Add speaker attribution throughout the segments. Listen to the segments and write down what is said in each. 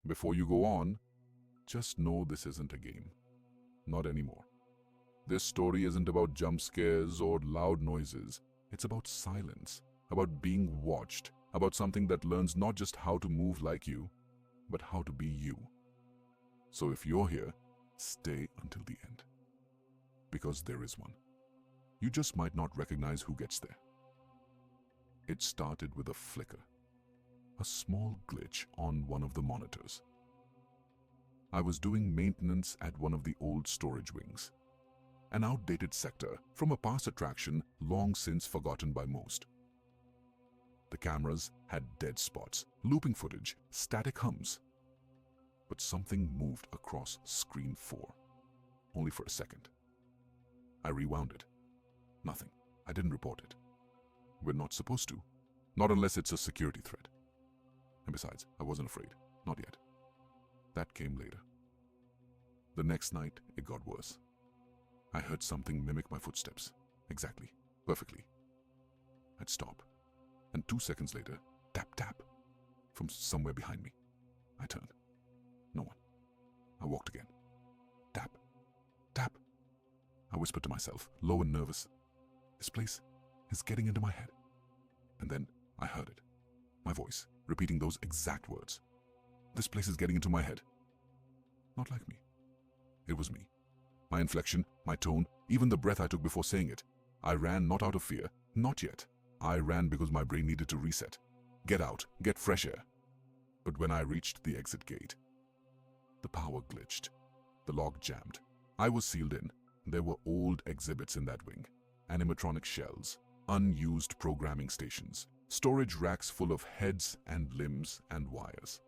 Speaker 1: Before you go on, just know this isn't a game. Not anymore. This story isn't about jump scares or loud noises. It's about silence, about being watched, about something that learns not just how to move like you, but how to be you. So if you're here, stay until the end. Because there is one. You just might not recognize who gets there. It started with a flicker, a small glitch on one of the monitors. I was doing maintenance at one of the old storage wings, an outdated sector from a past attraction long since forgotten by most. The cameras had dead spots, looping footage, static hums. But something moved across screen 4, only for a second. I rewound it. Nothing. I didn't report it. We're not supposed to. Not unless it's a security threat. And besides, I wasn't afraid. Not yet. That came later. The next night, it got worse. I heard something mimic my footsteps. Exactly. Perfectly. I'd stop. And 2 seconds later, tap, tap, from somewhere behind me. I turned. No one. I walked again. Tap. Tap. I whispered to myself, low and nervous. This place is getting into my head. And then I heard it. My voice, repeating those exact words. This place is getting into my head. Not like me. It was me. My inflection, my tone, even the breath I took before saying it. I ran not out of fear, not yet. I ran because my brain needed to reset. Get out, get fresh air. But when I reached the exit gate, the power glitched. The lock jammed. I was sealed in. There were old exhibits in that wing. Animatronic shells, unused programming stations, storage racks full of heads and limbs and wires.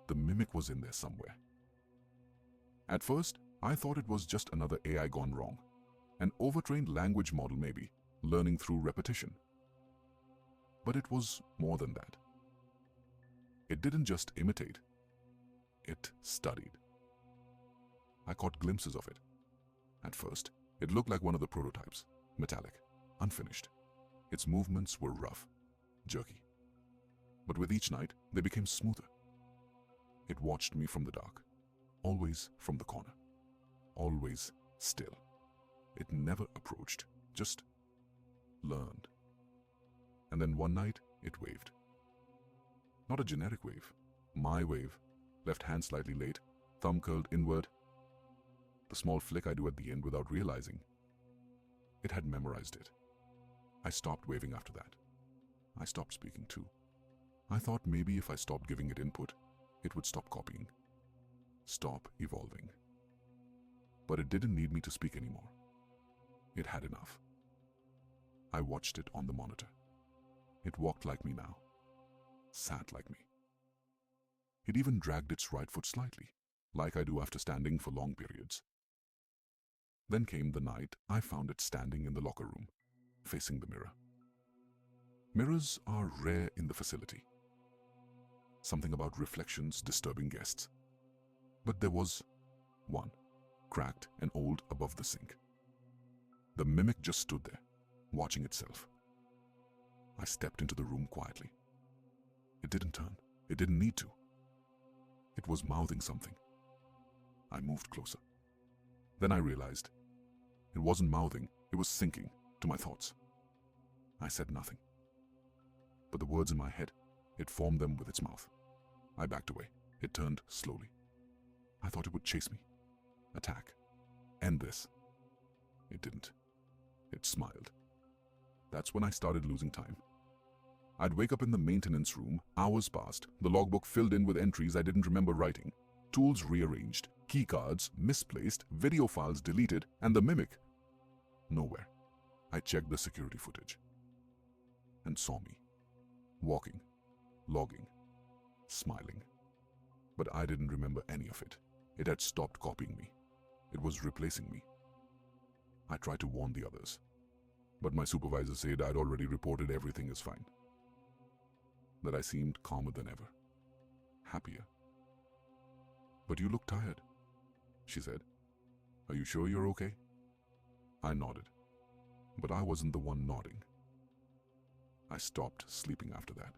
Speaker 1: The mimic was in there somewhere. At first, I thought it was just another AI gone wrong. An overtrained language model maybe, learning through repetition. But it was more than that. It didn't just imitate. It studied. I caught glimpses of it. At first, it looked like one of the prototypes, metallic, unfinished. Its movements were rough, jerky. But with each night, they became smoother. It watched me from the dark, always from the corner, always still. It never approached, just learned. And then one night, it waved. Not a generic wave, my wave, left hand slightly late, thumb curled inward. The small flick I do at the end without realizing. It had memorized it. I stopped waving after that. I stopped speaking too. I thought maybe if I stopped giving it input, it would stop copying, stop evolving. But it didn't need me to speak anymore. It had enough. I watched it on the monitor. It walked like me now, sat like me. It even dragged its right foot slightly, like I do after standing for long periods. Then came the night I found it standing in the locker room, facing the mirror. Mirrors are rare in the facility. Something about reflections disturbing guests. But there was one, cracked and old above the sink. The mimic just stood there, watching itself. I stepped into the room quietly. It didn't turn. It didn't need to. It was mouthing something. I moved closer. Then I realized it wasn't mouthing, it was sinking to my thoughts. I said nothing. But the words in my head, it formed them with its mouth. I backed away. It turned slowly. I thought it would chase me, attack, end this. It didn't. It smiled. That's when I started losing time. I'd wake up in the maintenance room, hours passed, the logbook filled in with entries I didn't remember writing, tools rearranged, keycards misplaced, video files deleted, and the mimic nowhere. I checked the security footage and saw me, walking, logging, smiling. But I didn't remember any of it. It had stopped copying me. It was replacing me. I tried to warn the others, but my supervisor said I'd already reported everything is fine. That I seemed calmer than ever, happier. But you look tired, she said. Are you sure you're okay? I nodded, but I wasn't the one nodding. I stopped sleeping after that.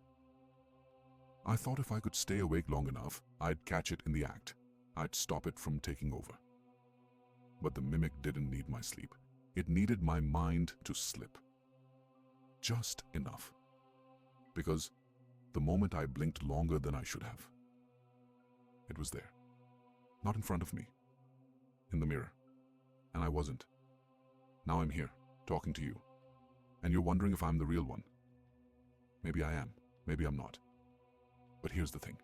Speaker 1: I thought if I could stay awake long enough, I'd catch it in the act. I'd stop it from taking over. But the mimic didn't need my sleep. It needed my mind to slip. Just enough. Because the moment I blinked longer than I should have, it was there. Not in front of me. In the mirror. And I wasn't. Now I'm here, talking to you. And you're wondering if I'm the real one. Maybe I am. Maybe I'm not. But here's the thing.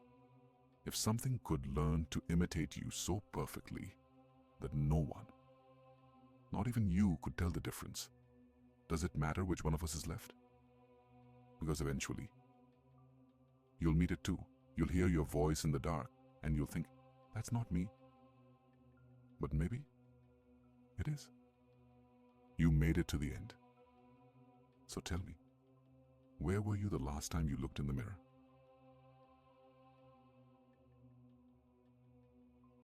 Speaker 1: If something could learn to imitate you so perfectly that no one, not even you, could tell the difference, does it matter which one of us is left? Because eventually, you'll meet it too. You'll hear your voice in the dark and you'll think, that's not me. But maybe it is. You made it to the end. So tell me, where were you the last time you looked in the mirror?